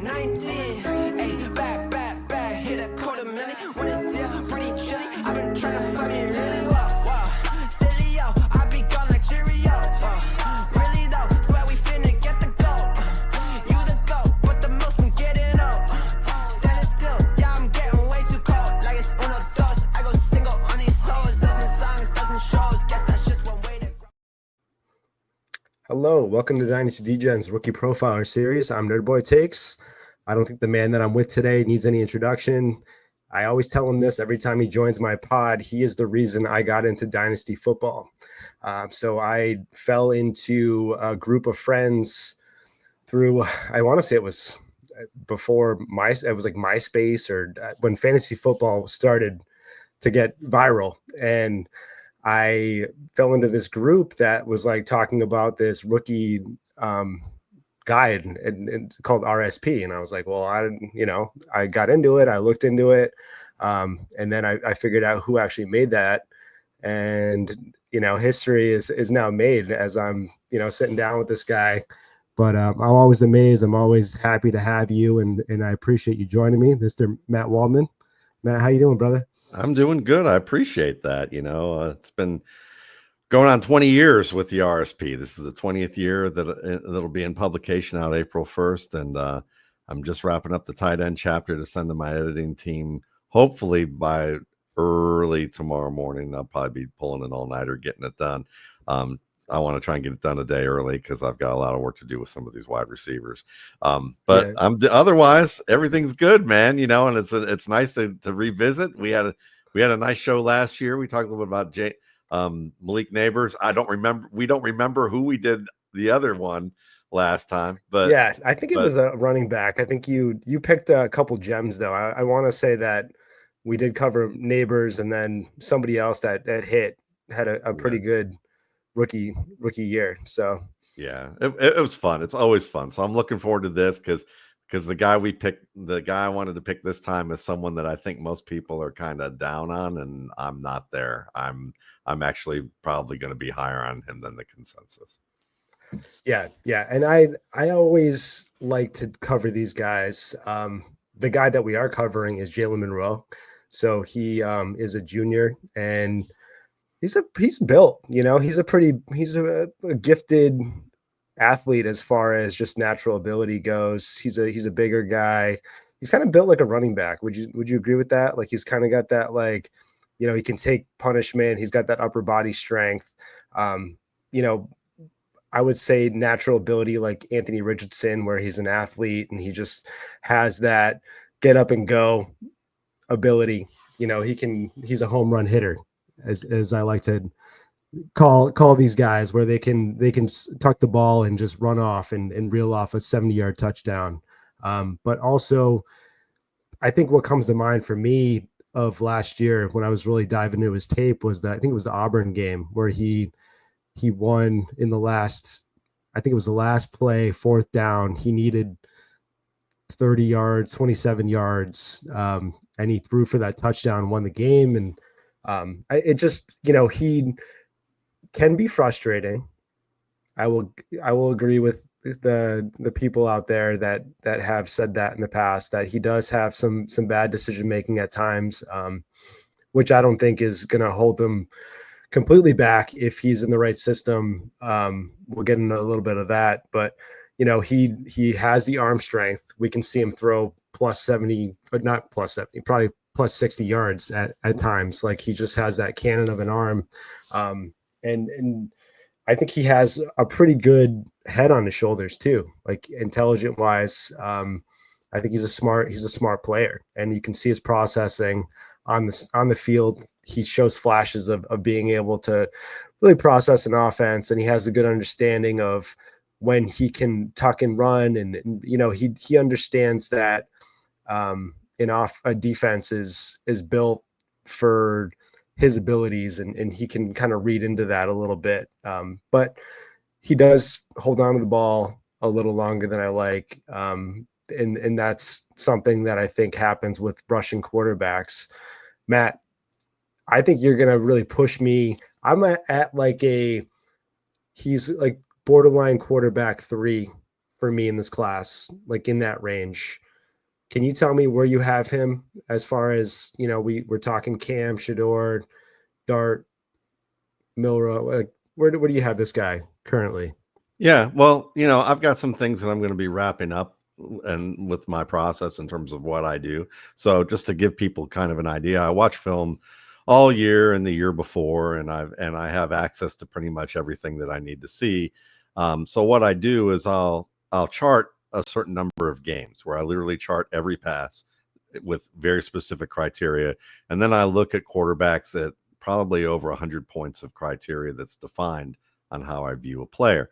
19. Hey, back, hit a quarter million. When it's here, pretty chilly. I've been trying to find me really wow. Silly, yo, I be gone like Cheerio. Really though, swear we finna get the gold. You the goat, but the most been getting old. Standing still, yeah, I'm getting way too cold. Like it's uno dos, I go single on these hoes. Doesn't songs, doesn't shows. Guess that's just one way to grow. Hello, welcome to Dynasty Degens Rookie Profiler Series. I'm Nerdboy Takes. I don't think the man that I'm with today needs any introduction. I always tell him this every time he joins my pod. He is the reason I got into Dynasty football. So I fell into a group of friends through, I want to say it was before it was like MySpace or when fantasy football started to get viral. And I fell into this group that was like talking about this rookie guide and called RSP. And I was like, well, I got into it. I looked into it. And then I figured out who actually made that. And, history is now made as I'm, sitting down with this guy. But I'm always amazed. I'm always happy to have you. And I appreciate you joining me, Mr. Matt Waldman. Matt, how you doing, brother? I'm doing good. I appreciate that. It's been going on 20 years with the RSP. This is the 20th year that'll be in publication out April 1st. And I'm just wrapping up the tight end chapter to send to my editing team, hopefully by early tomorrow morning. I'll probably be pulling an all-nighter getting it done. I want to try and get it done a day early because I've got a lot of work to do with some of these wide receivers. But otherwise, everything's good, man. And it's nice to revisit. We had a nice show last year. We talked a little bit about Malik Neighbors. We don't remember who we did the other one last time, but yeah, I think it was a running back. I think you picked a couple gems though. I want to say that we did cover Neighbors, and then somebody else that had a pretty good rookie year. So yeah, it was fun. It's always fun. So I'm looking forward to this because the guy I wanted to pick this time is someone that I think most people are kind of down on, and I'm not there. I'm actually probably going to be higher on him than the consensus. Yeah. And I always like to cover these guys. The guy that we are covering is Jalen Milroe. So he is a junior, and he's built, he's a gifted athlete as far as just natural ability goes. He's a bigger guy. He's kind of built like a running back. Would you agree with that? Like he's kind of got that, like, he can take punishment. He's got that upper body strength. I would say natural ability like Anthony Richardson, where he's an athlete and he just has that get up and go ability. He's a home run hitter, as I like to call these guys, where they can tuck the ball and just run off and reel off a 70-yard touchdown. But also, I think what comes to mind for me of last year when I was really diving into his tape was that I think it was the Auburn game where he won in the last, I think it was the last play, 4th down. He needed 30 yards, 27 yards, and he threw for that touchdown, won the game. And it just, he can be frustrating. I will agree with the people out there that have said that in the past, that he does have some bad decision making at times, which I don't think is going to hold him completely back if he's in the right system. We'll get into a little bit of that, but he has the arm strength. We can see him throw plus 70, but not plus 70, probably plus 60 yards at times. Like he just has that cannon of an arm. And I think he has a pretty good head on his shoulders too, like intelligent wise. I think he's a smart player, and you can see his processing on the field. He shows flashes of being able to really process an offense, and he has a good understanding of when he can tuck and run. And he understands that a defense is built for his abilities, and he can kind of read into that a little bit. But he does hold on to the ball a little longer than I like. And that's something that I think happens with rushing quarterbacks. Matt, I think you're going to really push me. I'm at like he's like borderline quarterback 3 for me in this class, like in that range. Can you tell me where you have him as far as, we're talking Cam, Shador, Dart, Milroe? Like, where do you have this guy currently? Yeah, well, I've got some things that I'm going to be wrapping up and with my process in terms of what I do. So just to give people kind of an idea, I watch film all year and the year before, and I have access to pretty much everything that I need to see. So what I do is I'll chart a certain number of games where I literally chart every pass with very specific criteria, and then I look at quarterbacks at probably over 100 points of criteria that's defined on how I view a player.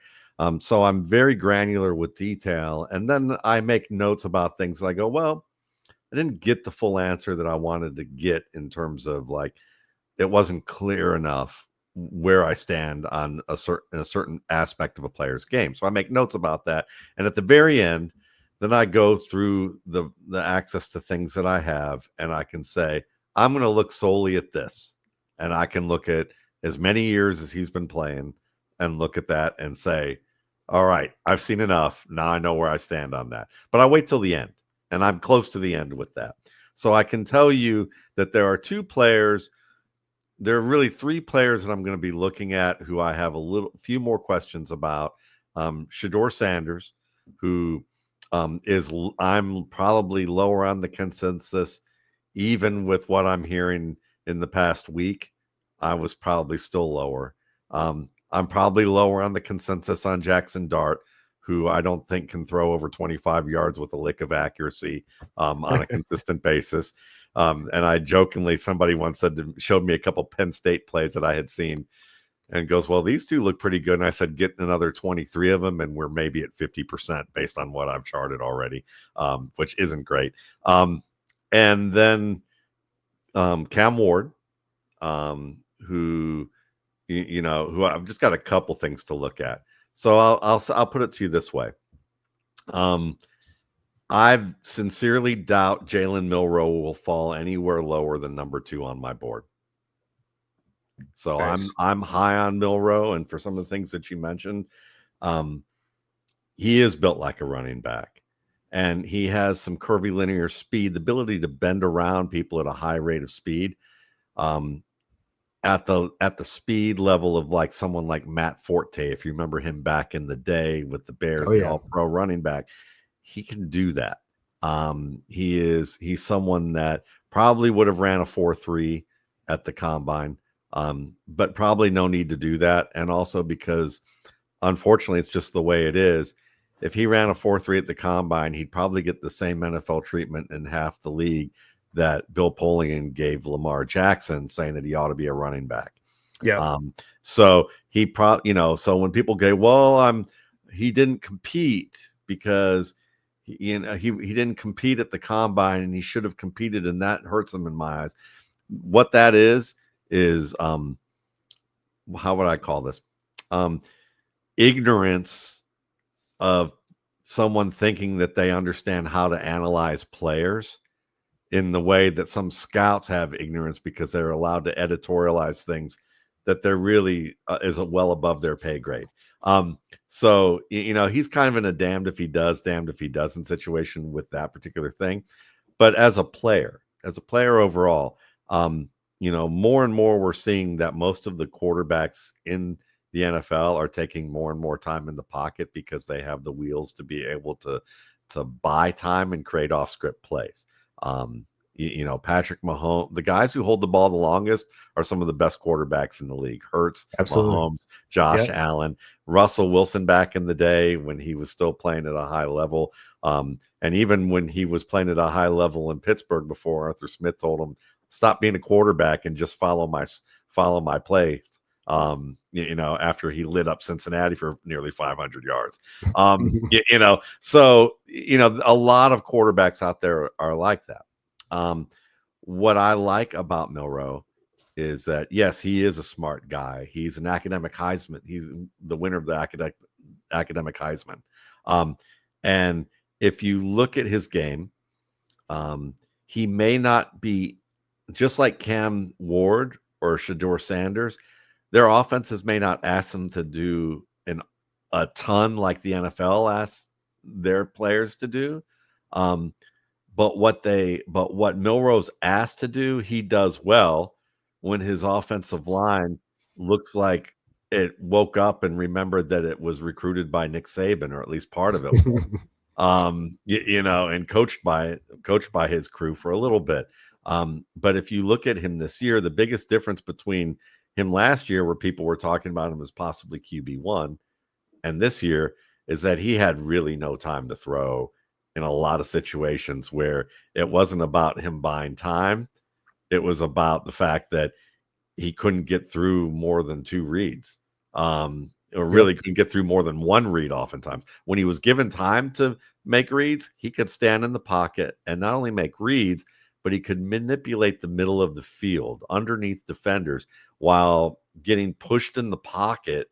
So I'm very granular with detail, and then I make notes about things. I go, well, I didn't get the full answer that I wanted to get in terms of like it wasn't clear enough where I stand on a certain aspect of a player's game. So I make notes about that, and at the very end, then I go through the access to things that I have, and I can say I'm going to look solely at this, and I can look at as many years as he's been playing, and look at that and say, all right, I've seen enough. Now I know where I stand on that. But I wait till the end, and I'm close to the end with that. So I can tell you that there are two players. There are really three players that I'm going to be looking at who I have few more questions about. Shador Sanders, who I'm probably lower on the consensus, even with what I'm hearing in the past week. I was probably still lower. I'm probably lower on the consensus on Jackson Dart, who I don't think can throw over 25 yards with a lick of accuracy on a consistent basis. And I jokingly, somebody once showed me a couple Penn State plays that I had seen and goes, well, these two look pretty good. And I said, get another 23 of them, and we're maybe at 50% based on what I've charted already, which isn't great. And then Cam Ward, who I've just got a couple things to look at. So I'll put it to you this way. I sincerely doubt Jalen Milroe will fall anywhere lower than number 2 on my board. So Nice. I'm high on Milroe, and for some of the things that you mentioned, he is built like a running back, and he has some curvy linear speed, the ability to bend around people at a high rate of speed. At the speed level of like someone like Matt Forte, if you remember him back in the day with the Bears, Oh, yeah. all-pro running back, he can do that. He's someone that probably would have ran a 4.3 at the combine, but probably no need to do that. And also because unfortunately it's just the way it is. If he ran a 4.3 at the combine, he'd probably get the same NFL treatment in half the league that Bill Polian gave Lamar Jackson, saying that he ought to be a running back. Yeah. So he so when people go, well, he didn't compete because he didn't compete at the combine and he should have competed, and that hurts him in my eyes. What that is how would I call this? Ignorance of someone thinking that they understand how to analyze players in the way that some scouts have ignorance because they're allowed to editorialize things that they're really is well above their pay grade. So he's kind of in a damned if he does, damned if he doesn't situation with that particular thing. But as a player overall, more and more we're seeing that most of the quarterbacks in the NFL are taking more and more time in the pocket because they have the wheels to be able to buy time and create off script plays. Patrick Mahomes, the guys who hold the ball the longest are some of the best quarterbacks in the league. Hurts, Absolutely. Mahomes, Josh Allen, Russell Wilson back in the day when he was still playing at a high level. And even when he was playing at a high level in Pittsburgh before Arthur Smith told him, stop being a quarterback and just follow my plays. After he lit up Cincinnati for nearly 500 yards. So a lot of quarterbacks out there are like that. What I like about Milroe is that, yes, he is a smart guy. He's an academic Heisman. He's the winner of the academic Heisman. And if you look at his game, he may not be just like Cam Ward or Shador Sanders. Their offenses may not ask them to do a ton like the NFL asks their players to do. But what Milroe's asked to do, he does well when his offensive line looks like it woke up and remembered that it was recruited by Nick Saban, or at least part of it. And coached by his crew for a little bit. But if you look at him this year, the biggest difference between him last year, where people were talking about him as possibly QB1, and this year is that he had really no time to throw in a lot of situations where it wasn't about him buying time. It was about the fact that he couldn't get through more than 2 reads, or really couldn't get through more than 1 read oftentimes. When he was given time to make reads, he could stand in the pocket and not only make reads, but he could manipulate the middle of the field underneath defenders while getting pushed in the pocket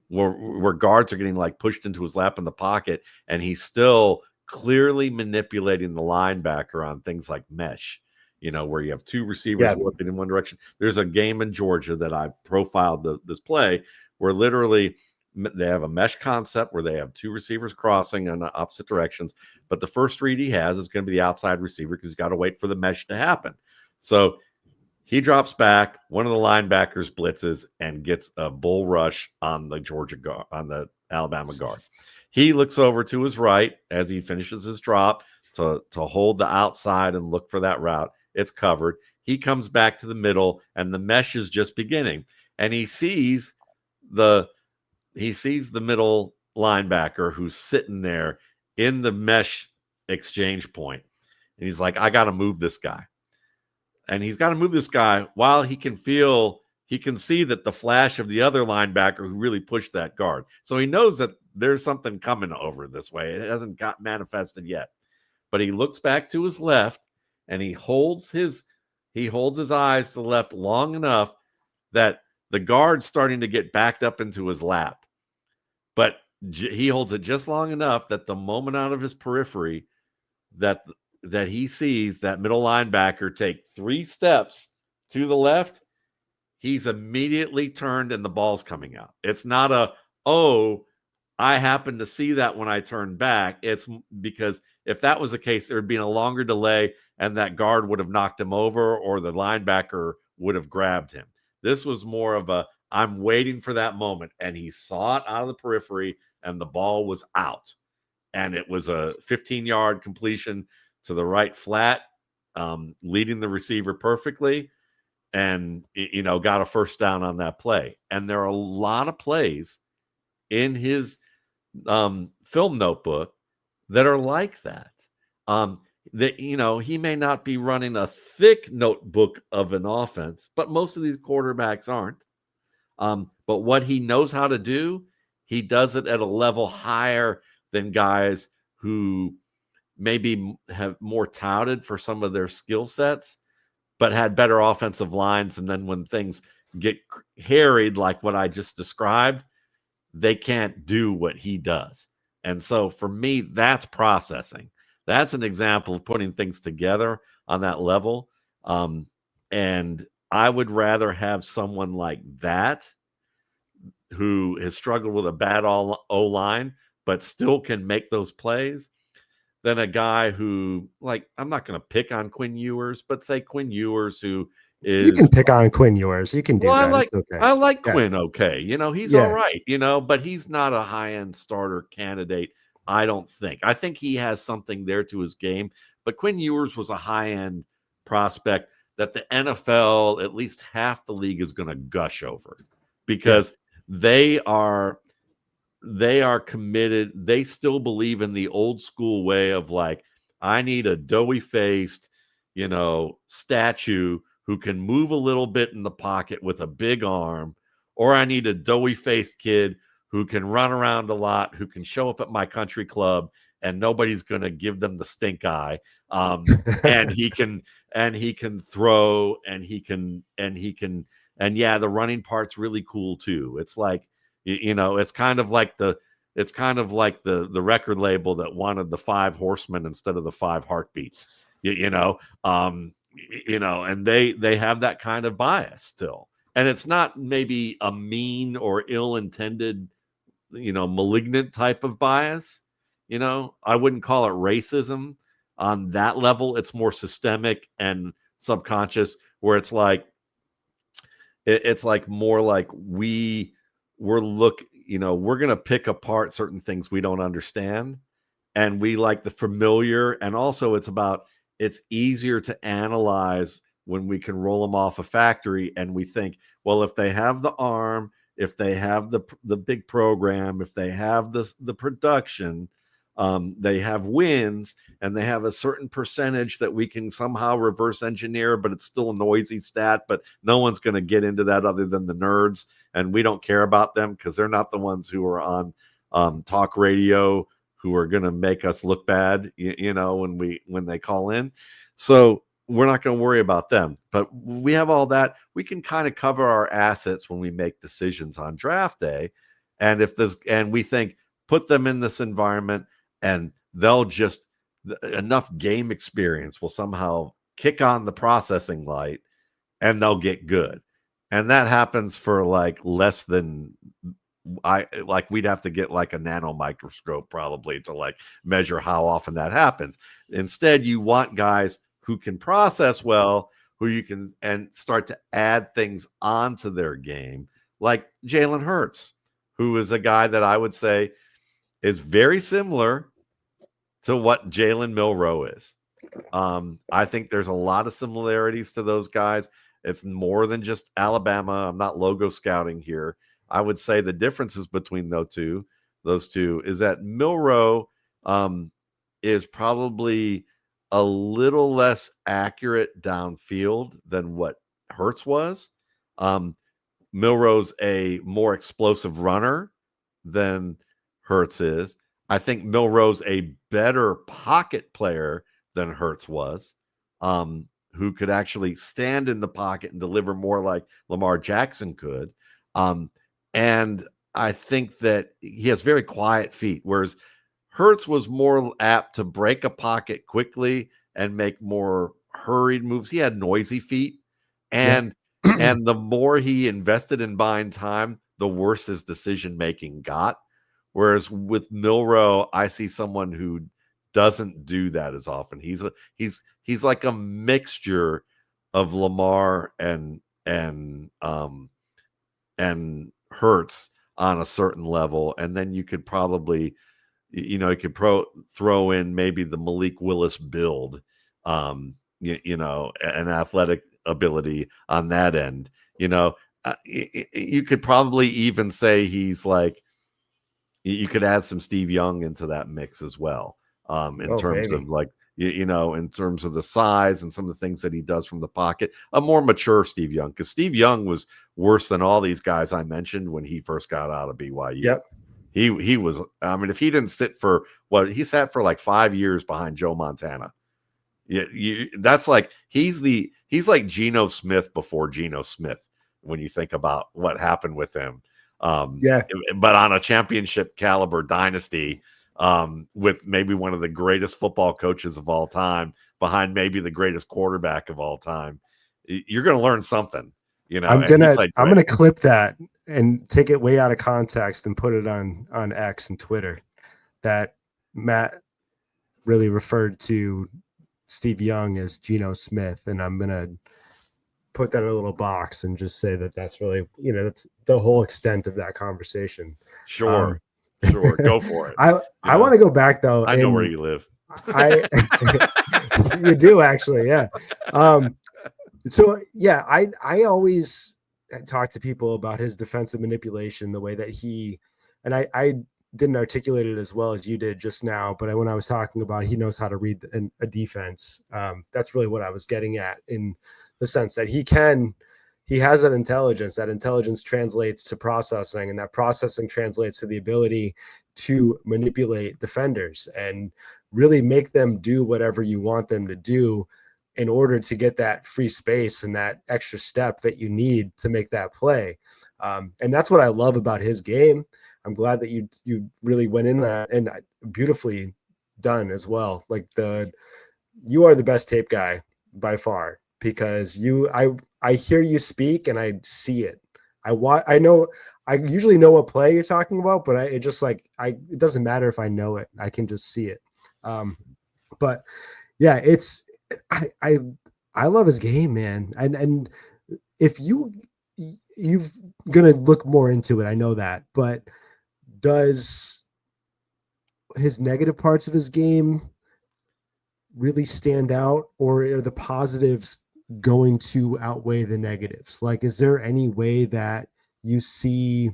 where guards are getting like pushed into his lap in the pocket, and he's still clearly manipulating the linebacker on things like mesh, where you have 2 receivers working in one direction. There's a game in Georgia that I profiled this play where literally they have a mesh concept where they have 2 receivers crossing in opposite directions, but the first read he has is going to be the outside receiver because he's got to wait for the mesh to happen. So he drops back, one of the linebackers blitzes and gets a bull rush on the Georgia guard, on the Alabama guard. He looks over to his right as he finishes his drop to hold the outside and look for that route. It's covered. He comes back to the middle, and the mesh is just beginning. And he sees the middle linebacker who's sitting there in the mesh exchange point. And he's like, I got to move this guy. And he's got to move this guy while he can see that the flash of the other linebacker who really pushed that guard. So he knows that there's something coming over this way. It hasn't got manifested yet. But he looks back to his left and he holds his eyes to the left long enough that the guard's starting to get backed up into his lap. But he holds it just long enough that the moment out of his periphery that he sees that middle linebacker take 3 steps to the left, he's immediately turned and the ball's coming out. It's not I happened to see that when I turned back. It's because if that was the case, there would be a longer delay and that guard would have knocked him over or the linebacker would have grabbed him. This was more of I'm waiting for that moment, and he saw it out of the periphery and the ball was out. And it was a 15-yard completion to the right flat, leading the receiver perfectly, and got a first down on that play. And there are a lot of plays in his film notebook that are like that. That he may not be running a thick notebook of an offense, but most of these quarterbacks aren't. But what he knows how to do, he does it at a level higher than guys who maybe have more touted for some of their skill sets, but had better offensive lines. And then when things get harried, like what I just described, they can't do what he does. And so for me, that's processing. That's an example of putting things together on that level. And I would rather have someone like that who has struggled with a bad O-line, but still can make those plays, than a guy who, like, I'm not going to pick on Quinn Ewers, but say Quinn Ewers, who is... You can pick on Quinn Ewers. You can do that. I like Quinn. Okay. He's all right, but he's not a high-end starter candidate. I don't think. I think he has something there to his game, but Quinn Ewers was a high-end prospect that the NFL, at least half the league, is going to gush over because they are committed. They still believe in the old school way of like, I need a doughy-faced, statue who can move a little bit in the pocket with a big arm, or I need a doughy-faced kid who can run around a lot, who can show up at my country club and nobody's going to give them the stink eye. And he can throw, and the running part's really cool too. It's like, it's kind of like the record label that wanted the 5 horsemen instead of the 5 heartbeats, and they have that kind of bias still. And it's not maybe a mean or ill-intended, malignant type of bias. You know, I wouldn't call it racism on that level. It's more systemic and subconscious, where it's like it's like more like we're gonna pick apart certain things we don't understand, and we like the familiar. And also it's easier to analyze when we can roll them off a factory, and we think, well, if they have the arm, if they have the big program, if they have the production, they have wins, and they have a certain percentage that we can somehow reverse engineer, but it's still a noisy stat, but no one's going to get into that other than the nerds, and we don't care about them because they're not the ones who are on talk radio who are going to make us look bad, when they call in. So we're not going to worry about them. But we have all that. We can kind of cover our assets when we make decisions on draft day. And we think, put them in this environment, and they'll just enough game experience will somehow kick on the processing light, and they'll get good. And that happens for like less than we'd have to get like a nano microscope probably to like measure how often that happens. Instead, you want guys who can process well, who you can and start to add things onto their game, like Jalen Hurts, who is a guy that I would say is very similar to what Jalen Milroe is. I think there's a lot of similarities to those guys. It's more than just Alabama. I'm not logo scouting here. I would say the differences between those two is that Milroe is probably a little less accurate downfield than what Hurts was. Milroe's a more explosive runner than Hurts is. I think Milroe's a better pocket player than Hurts was, who could actually stand in the pocket and deliver more like Lamar Jackson could. And I think that he has very quiet feet, whereas Hurts was more apt to break a pocket quickly and make more hurried moves. He had noisy feet, and and the more he invested in buying time, the worse his decision making got. Whereas with Milroe, I see someone who doesn't do that as often. He's like a mixture of Lamar and Hurts on a certain level, and then you could probably, throw in maybe the Malik Willis build, an athletic ability on that end. You could probably even say he's like, you could add some Steve Young into that mix as well, in terms of like, in terms of the size and some of the things that he does from the pocket. A more mature Steve Young, because Steve Young was worse than all these guys I mentioned when he first got out of BYU. Yep. He was, I mean, if he didn't sit for he sat for like 5 years behind Joe Montana. That's like, he's like Geno Smith before Geno Smith when you think about what happened with him. But on a championship caliber dynasty, with maybe one of the greatest football coaches of all time behind maybe the greatest quarterback of all time, you're going to learn something. I'm gonna clip that and take it way out of context and put it on X and Twitter that Matt really referred to Steve Young as Geno Smith, and I'm gonna put that in a little box and just say that that's really, that's the whole extent of that conversation. Sure, go for it. I want to go back though. I know where you live. You do actually, yeah. So yeah, I always talk to people about his defensive manipulation, the way that and I didn't articulate it as well as you did just now, but when I was talking about he knows how to read a defense, that's really what I was getting at, in the sense that he has that intelligence translates to processing, and that processing translates to the ability to manipulate defenders and really make them do whatever you want them to do in order to get that free space and that extra step that you need to make that play. And that's what I love about his game. I'm glad that you really went in that, and beautifully done as well. Like you are the best tape guy by far, because I hear you speak and I see it. I know I usually know what play you're talking about, but it doesn't matter if I know it. I can just see it. But yeah, I I love his game, man. And if you've gonna look more into it, I know that, but does his negative parts of his game really stand out, or are the positives going to outweigh the negatives? Like, is there any way that you see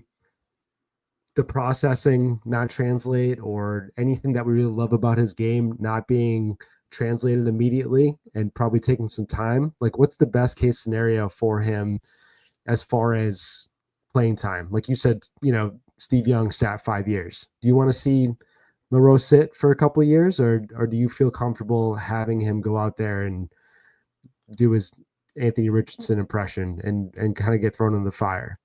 the processing not translate, or anything that we really love about his game not being translated immediately and probably taking some time? Like, what's the best case scenario for him as far as playing time? Like you said, Steve Young sat 5 years. Do you want to see Milroe sit for a couple of years, or do you feel comfortable having him go out there and do his Anthony Richardson impression and kind of get thrown in the fire?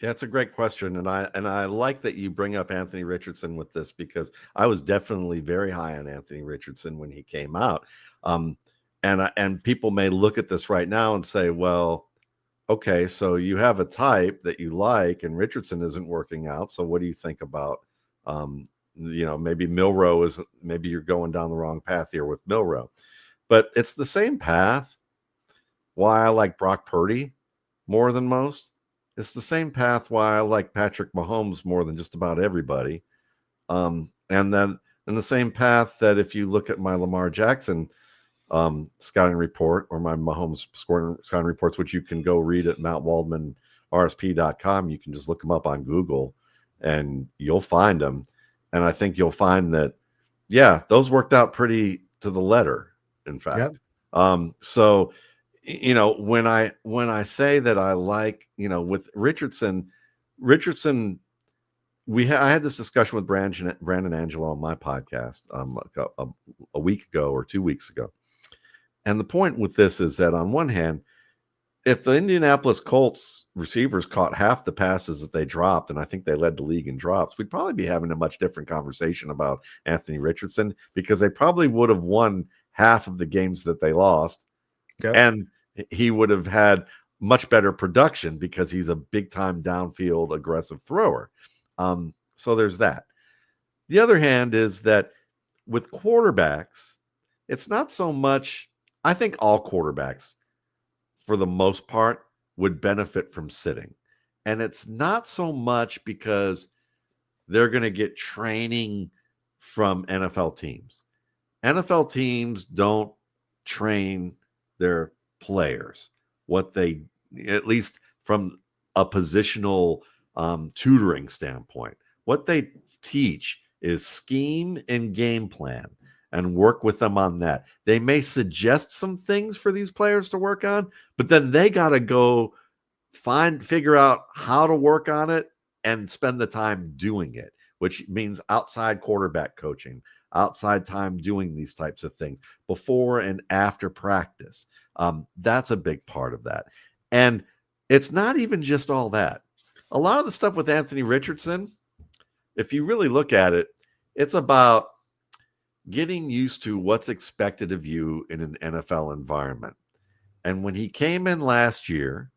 Yeah, it's a great question, and I like that you bring up Anthony Richardson with this, because I was definitely very high on Anthony Richardson when he came out. And people may look at this right now and say, well, okay, so you have a type that you like, and Richardson isn't working out. So what do you think about, maybe maybe you're going down the wrong path here with Milroe, but it's the same path. Why I like Brock Purdy more than most. It's the same path why I like Patrick Mahomes more than just about everybody. And then in the same path that if you look at my Lamar Jackson scouting report, or my Mahomes scouting reports, which you can go read at mountwaldmanrsp.com. You can just look them up on Google and you'll find them. And I think you'll find that, yeah, those worked out pretty to the letter, in fact. Yep. So, when I say that I like, with Richardson, I had this discussion with Brandon Angelo on my podcast a week ago or 2 weeks ago. And the point with this is that, on one hand, if the Indianapolis Colts receivers caught half the passes that they dropped, and I think they led the league in drops, we'd probably be having a much different conversation about Anthony Richardson, because they probably would have won half of the games that they lost. Yep. And he would have had much better production because he's a big-time downfield aggressive thrower. So there's that. The other hand is that with quarterbacks, it's not so much. I think all quarterbacks, for the most part, would benefit from sitting. And it's not so much because they're going to get training from NFL teams. NFL teams don't train their players. What they, at least from a positional tutoring standpoint, what they teach is scheme and game plan, and work with them on that. They may suggest some things for these players to work on, but then they got to go figure out how to work on it and spend the time doing it, which means outside quarterback coaching, outside time doing these types of things before and after practice. That's a big part of that. And it's not even just all that. A lot of the stuff with Anthony Richardson, if you really look at it, it's about getting used to what's expected of you in an NFL environment. And when he came in last year,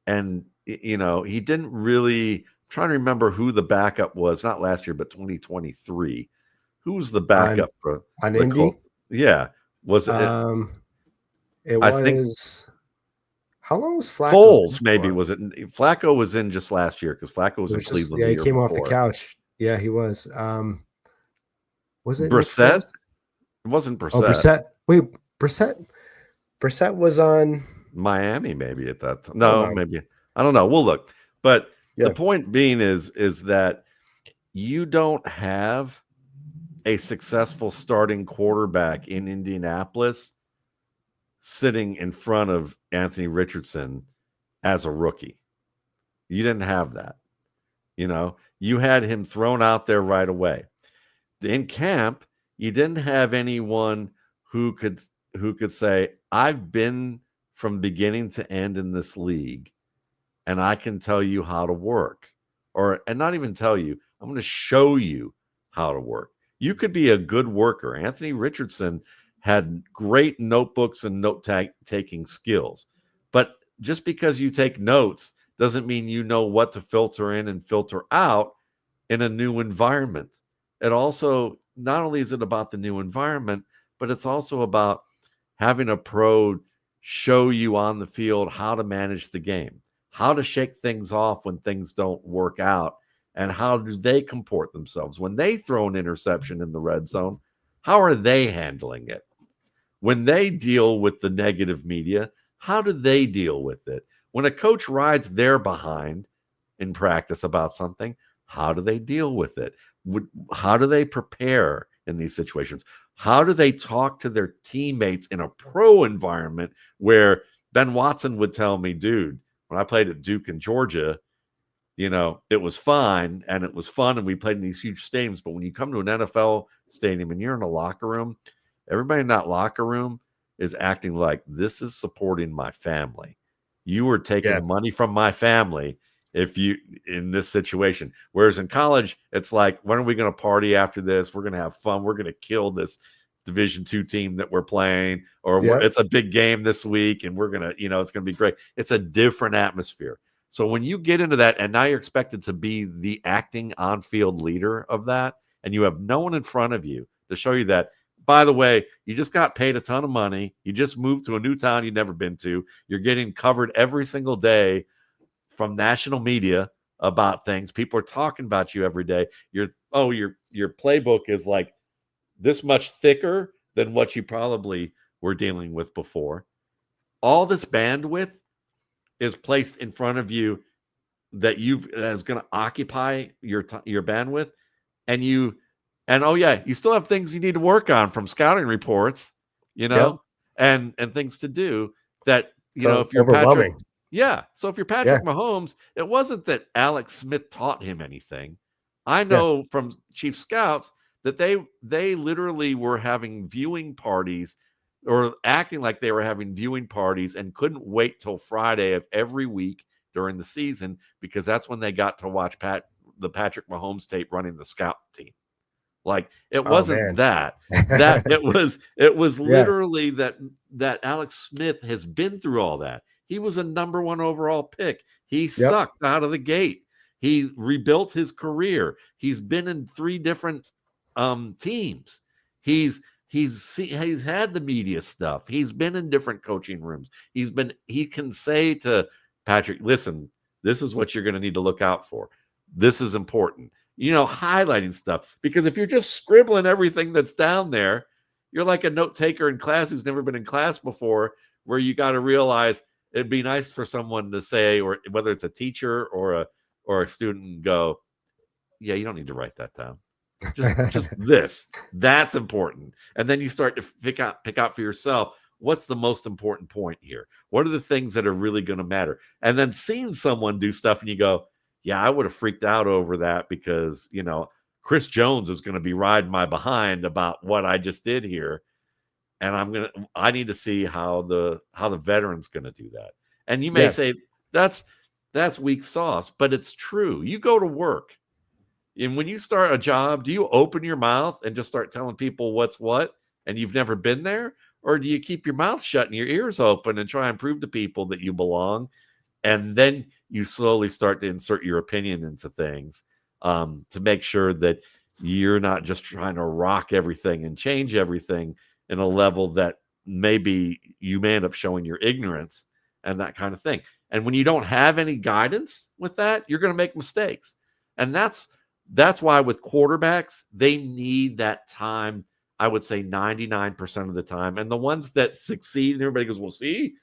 and he didn't really, I'm trying to remember who the backup was, not last year, but 2023. Who was the backup for on the Indy? Colts? Yeah. Was it? I think. How long was Flacco? Foles, maybe, was it? Flacco was in just last year, because Flacco was in Cleveland. Yeah, he came off the couch. Yeah, he was. Was it Brissett? It wasn't Brissett. Oh, Brissett. Wait, Brissett was on Miami, maybe at that time. No, maybe. I don't know. We'll look. But the point being is that you don't have a successful starting quarterback in Indianapolis sitting in front of Anthony Richardson as a rookie. You didn't have that. You had him thrown out there right away. In camp, you didn't have anyone who could say, I've been from beginning to end in this league, and I can tell you how to work. And not even tell you, I'm going to show you how to work. You could be a good worker. Anthony Richardson had great notebooks and note-taking skills. But just because you take notes doesn't mean you know what to filter in and filter out in a new environment. It also, not only is it about the new environment, but it's also about having a pro show you on the field how to manage the game, how to shake things off when things don't work out, and how do they comport themselves. When they throw an interception in the red zone, how are they handling it? When they deal with the negative media, how do they deal with it? When a coach rides their behind in practice about something, how do they deal with it? How do they prepare in these situations? How do they talk to their teammates in a pro environment where Ben Watson would tell me, dude, when I played at Duke in Georgia, it was fine and it was fun and we played in these huge stadiums. But when you come to an NFL stadium and you're in a locker room, everybody in that locker room is acting like this is supporting my family. You are taking money from my family if you in this situation. Whereas in college, it's like, when are we going to party after this? We're going to have fun. We're going to kill this Division II team that we're playing, or it's a big game this week and we're going to, it's going to be great. It's a different atmosphere. So when you get into that and now you're expected to be the acting on-field leader of that, and you have no one in front of you to show you that, by the way, you just got paid a ton of money. You just moved to a new town you've never been to. You're getting covered every single day from national media about things. People are talking about you every day. Your playbook is like this much thicker than what you probably were dealing with before. All this bandwidth is placed in front of you that is going to occupy your bandwidth, and you still have things you need to work on from scouting reports, and things to do that, if you're overwhelming. Patrick. So if you're Patrick Mahomes, it wasn't that Alex Smith taught him anything. I know from chief scouts that they literally were having viewing parties or acting like they were having viewing parties and couldn't wait till Friday of every week during the season, because that's when they got to watch the Patrick Mahomes tape running the scout team. Like, it wasn't that it was literally that Alex Smith has been through all that. He was a number 1 overall pick. He sucked out of the gate. He rebuilt his career. He's been in 3 different teams. He's had the media stuff. He's been in different coaching rooms. He can say to Patrick, listen, this is what you're going to need to look out for. This is important. Highlighting stuff. Because if you're just scribbling everything that's down there, you're like a note taker in class who's never been in class before, where you got to realize it'd be nice for someone to say, or whether it's a teacher or a student, go, yeah, you don't need to write that down. Just this. That's important. And then you start to pick out for yourself, what's the most important point here? What are the things that are really going to matter? And then seeing someone do stuff and you go, yeah, I would have freaked out over that because, Chris Jones is going to be riding my behind about what I just did here. And I need to see how the veteran's going to do that. And you may say that's weak sauce, but it's true. You go to work. And when you start a job, do you open your mouth and just start telling people what's what and you've never been there? Or do you keep your mouth shut and your ears open and try and prove to people that you belong? And then you slowly start to insert your opinion into things to make sure that you're not just trying to rock everything and change everything in a level that maybe you may end up showing your ignorance and that kind of thing. And when you don't have any guidance with that, you're going to make mistakes. And that's why with quarterbacks, they need that time, I would say 99% of the time. And the ones that succeed, and everybody goes, well, see,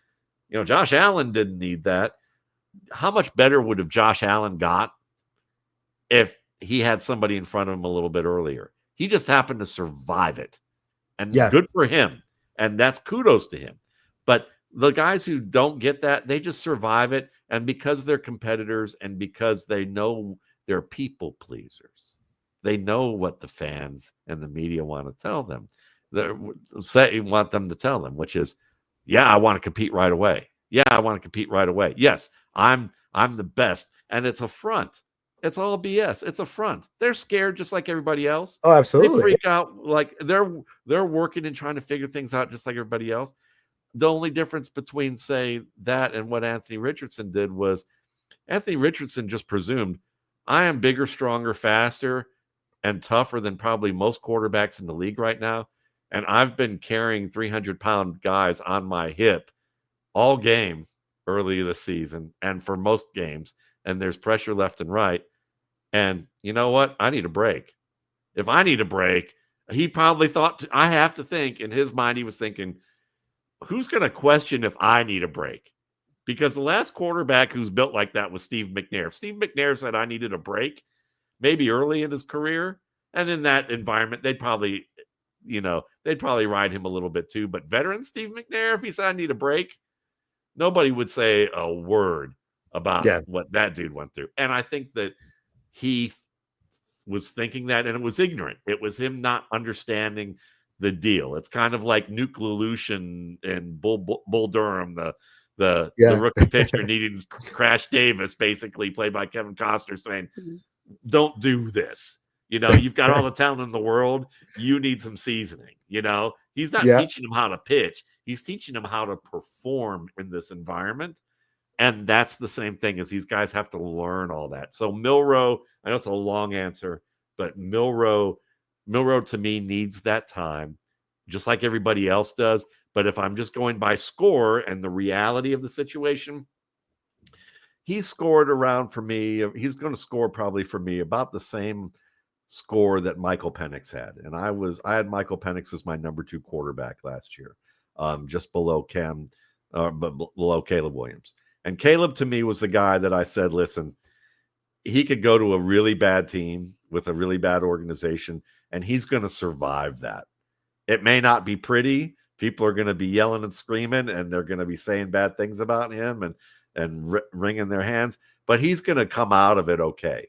Josh Allen didn't need that. How much better would have Josh Allen got if he had somebody in front of him a little bit earlier? He just happened to survive it. And good for him. And that's kudos to him. But the guys who don't get that, they just survive it. And because they're competitors and because they know they're people pleasers, they know what the fans and the media want to tell them. They want them to tell them, which is, yeah, I want to compete right away. Yeah, I want to compete right away. Yes, I'm the best. And it's a front. It's all BS. It's a front. They're scared just like everybody else. Oh, absolutely. They freak out like they're working and trying to figure things out just like everybody else. The only difference between, say, that and what Anthony Richardson did was Anthony Richardson just presumed I am bigger, stronger, faster, and tougher than probably most quarterbacks in the league right now. And I've been carrying 300-pound guys on my hip all game early this season and for most games. And there's pressure left and right. And you know what? I need a break. If I need a break, he probably thought, I have to think, in his mind, he was thinking, who's going to question if I need a break? Because the last quarterback who's built like that was Steve McNair. If Steve McNair said I needed a break, maybe early in his career, and in that environment, they'd probably ride him a little bit too. But veteran Steve McNair, if he said I need a break, nobody would say a word about what that dude went through. And I think that he was thinking that, and it was ignorant. It was him not understanding the deal. It's kind of like Nuke Lelouch and Bull Durham, the rookie pitcher needing Crash Davis, basically played by Kevin Costner, saying, don't do this. You've got all the talent in the world. You need some seasoning. He's not teaching him how to pitch. He's teaching him how to perform in this environment. And that's the same thing, as these guys have to learn all that. So Milroe, I know it's a long answer, but Milroe to me needs that time, just like everybody else does. But if I'm just going by score and the reality of the situation, he scored around for me. He's going to score probably for me about the same score that Michael Penix had. And I had Michael Penix as my number 2 quarterback last year, just below below Caleb Williams. And Caleb, to me, was the guy that I said, listen, he could go to a really bad team with a really bad organization, and he's going to survive that. It may not be pretty. People are going to be yelling and screaming, and they're going to be saying bad things about him and wringing their hands, but he's going to come out of it okay.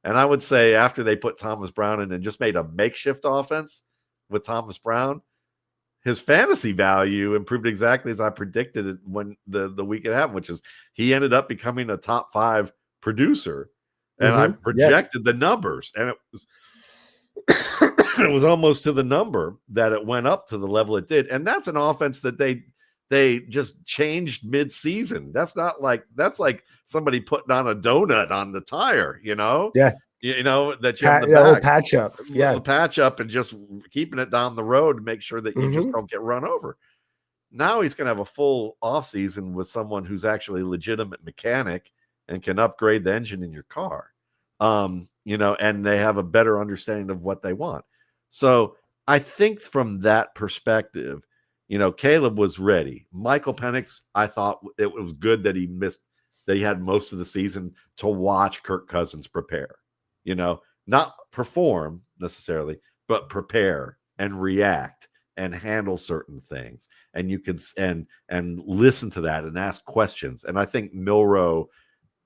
And I would say after they put Thomas Brown in and just made a makeshift offense with Thomas Brown, his fantasy value improved exactly as I predicted it when the week it happened, which is he ended up becoming a top 5 producer. And I projected the numbers, and it was almost to the number that it went up to the level it did. And that's an offense that they just changed mid-season. That's like somebody putting on a donut on the tire, that you have the back patch up, the patch up, and just keeping it down the road to make sure that you just don't get run over. Now he's going to have a full off season with someone who's actually a legitimate mechanic and can upgrade the engine in your car. And they have a better understanding of what they want. So I think from that perspective, Caleb was ready. Michael Penix, I thought it was good that he had most of the season to watch Kirk Cousins prepare, not perform necessarily, but prepare and react and handle certain things. And you could, and listen to that and ask questions. And I think Milroe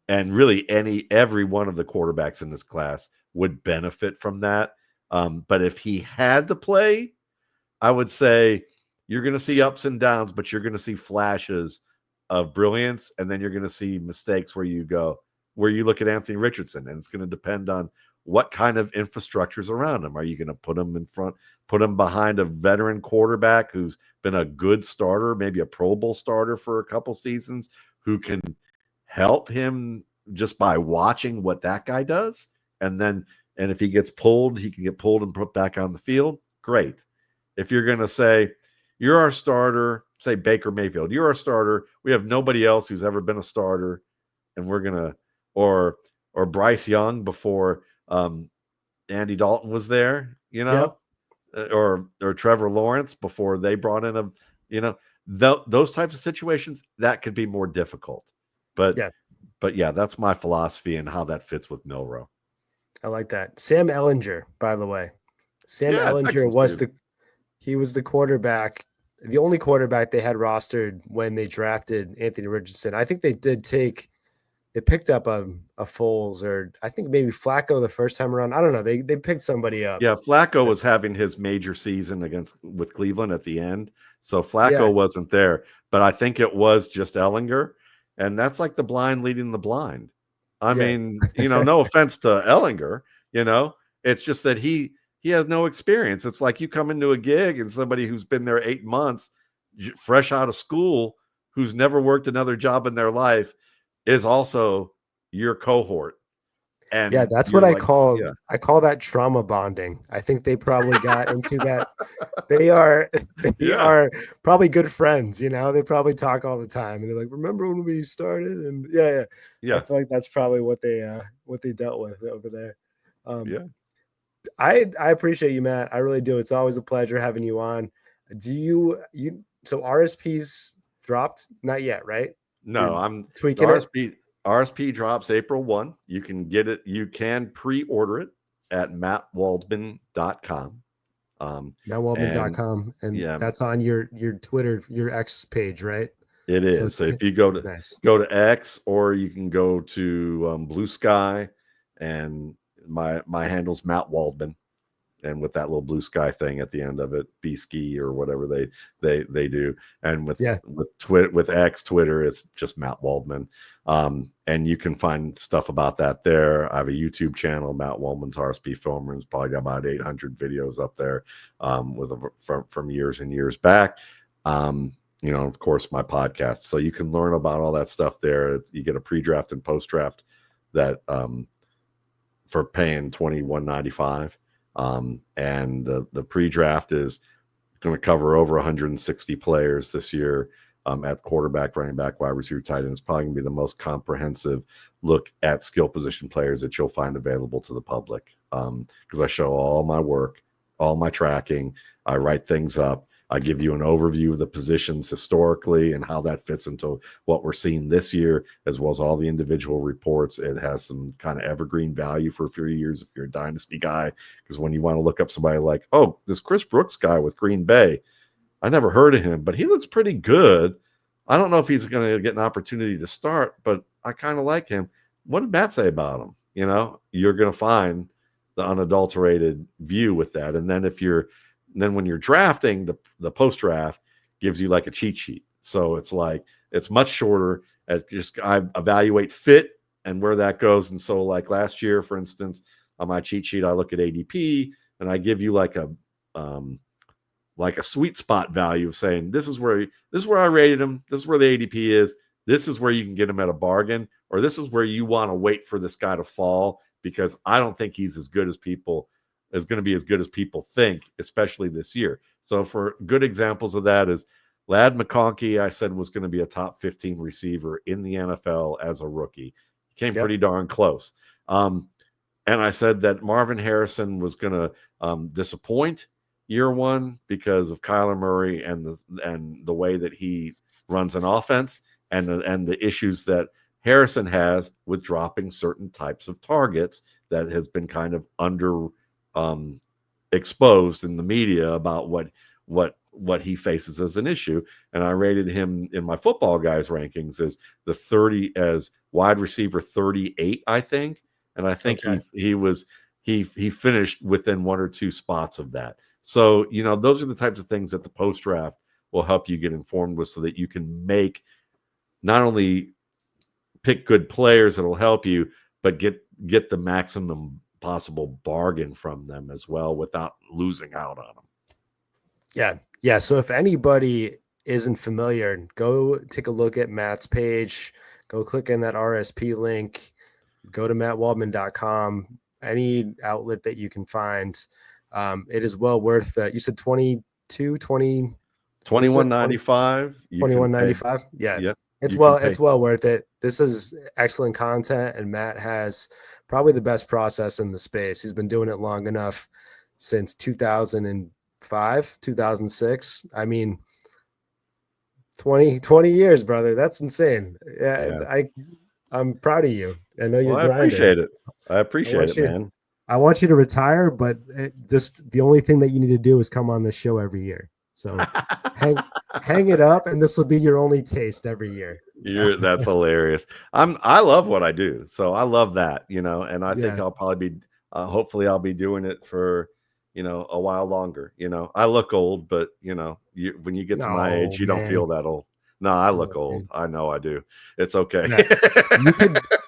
and really every one of the quarterbacks in this class would benefit from that. But if he had to play, I would say you're going to see ups and downs, but you're going to see flashes of brilliance. And then you're going to see mistakes where you look at Anthony Richardson, and it's going to depend on what kind of infrastructure is around him. Are you going to put him in front, put him behind a veteran quarterback who's been a good starter, maybe a Pro Bowl starter for a couple seasons, who can help him just by watching what that guy does? And if he gets pulled, he can get pulled and put back on the field. Great. If you're going to say, you're our starter, say Baker Mayfield, you're our starter, we have nobody else who's ever been a starter, and we're going to, or Bryce Young before Andy Dalton was there, or Trevor Lawrence before they brought in those types of situations, that could be more difficult. But that's my philosophy and how that fits with Milroe. I like that. Sam Ehlinger, by the way. Ehlinger was the quarterback, the only quarterback they had rostered when they drafted Anthony Richardson. I think they picked up a Foles, or I think maybe Flacco the first time around. I don't know. They picked somebody up. Yeah, Flacco was having his major season with Cleveland at the end. So Flacco wasn't there, but I think it was just Ehlinger. And that's like the blind leading the blind. I mean, no offense to Ehlinger, it's just that he has no experience. It's like you come into a gig and somebody who's been there 8 months, fresh out of school, who's never worked another job in their life, is also your cohort. And yeah, that's what you're I like, call yeah, I call that trauma bonding. I think they probably got into that. They are they yeah, are probably good friends, you know. They probably talk all the time, and they're like, "Remember when we started?" And yeah. I yeah, feel like that's probably what they dealt with over there. Um, yeah. I appreciate you, Matt. I really do. It's always a pleasure having you on. Do you so RSP's dropped? Not yet, right? No, You're I'm the tweaking it. RSP drops April 1. You can get it, you can pre-order it at mattwaldman.com. And NowWaldman.com, and yeah, that's on your Twitter, your X page, right? it So is. it's So if you go nice. to X, or you can go to Blue Sky, and my handle's Matt Waldman, and with that little blue sky thing at the end of it, B ski or whatever they do. And Yeah, with X Twitter, it's just Matt Waldman. And you can find stuff about that there. I have a YouTube channel, Matt Waldman's RSP Filmer. It's probably got about 800 videos up there, from years and years back. Of course, my podcast. So you can learn about all that stuff there. You get a pre-draft and post-draft that for paying $21.95. And the pre-draft is going to cover over 160 players this year, at quarterback, running back, wide receiver, tight end. It's probably going to be the most comprehensive look at skill position players that you'll find available to the public, because I show all my work, all my tracking. I write things up. I give you an overview of the positions historically and how that fits into what we're seeing this year, as well as all the individual reports. It has some kind of evergreen value for a few years if you're a dynasty guy, because when you want to look up somebody like, oh, this Chris Brooks guy with Green Bay, I never heard of him, but he looks pretty good. I don't know if he's going to get an opportunity to start, but I kind of like him. What did Matt say about him? You're going to find the unadulterated view with that. And then when you're drafting, the post draft gives you like a cheat sheet. So it's much shorter. I evaluate fit and where that goes. And so like last year, for instance, on my cheat sheet, I look at ADP and I give you like a sweet spot value of saying this is where I rated him. This is where the ADP is. This is where you can get him at a bargain, or this is where you want to wait for this guy to fall, because I don't think he's going to be as good as people think, especially this year. So for good examples of that is Ladd McConkey, I said was going to be a top 15 receiver in the NFL as a rookie. He came pretty darn close. And I said that Marvin Harrison was going to disappoint year one because of Kyler Murray and the way that he runs an offense, and the issues that Harrison has with dropping certain types of targets that has been kind of under exposed in the media about what he faces as an issue. And I rated him in my football guys rankings as wide receiver 38, I think. And I think he finished within one or two spots of that. So, those are the types of things that the post draft will help you get informed with, so that you can not only pick good players that'll help you, but get the maximum possible bargain from them as well without losing out on them. Yeah. Yeah. So if anybody isn't familiar, go take a look at Matt's page, go click in that RSP link, go to mattwaldman.com, any outlet that you can find. It is well worth that. You said 21.95. 21.95. Yeah. Yep. It's well worth it. This is excellent content, and Matt has probably the best process in the space. He's been doing it long enough, since 2005, 2006. I mean, 20 years, brother. That's insane. Yeah. I'm proud of you. I know you're grinding. I appreciate it, man. I want you to retire, but the only thing that you need to do is come on this show every year. So hang it up, and this will be your only taste every year. That's hilarious. I love what I do, so I love that, and I think I'll probably be, hopefully I'll be doing it for, a while longer. I look old, but when you get to my age, you don't feel that old. No, I look old. I know I do. It's okay. Yeah.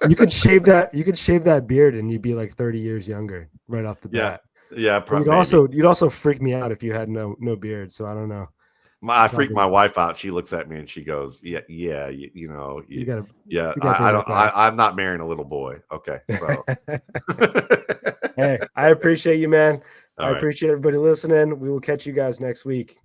You could shave that beard, and you'd be like 30 years younger right off the bat. Yeah, probably. You'd also freak me out if you had no beard. So I don't know. I freak my wife out. She looks at me and she goes, "Yeah, you know, You gotta, yeah. you gotta I don't. bring that back. I'm not marrying a little boy." Okay, so Hey, I appreciate you, man. All I right. appreciate everybody listening. We will catch you guys next week.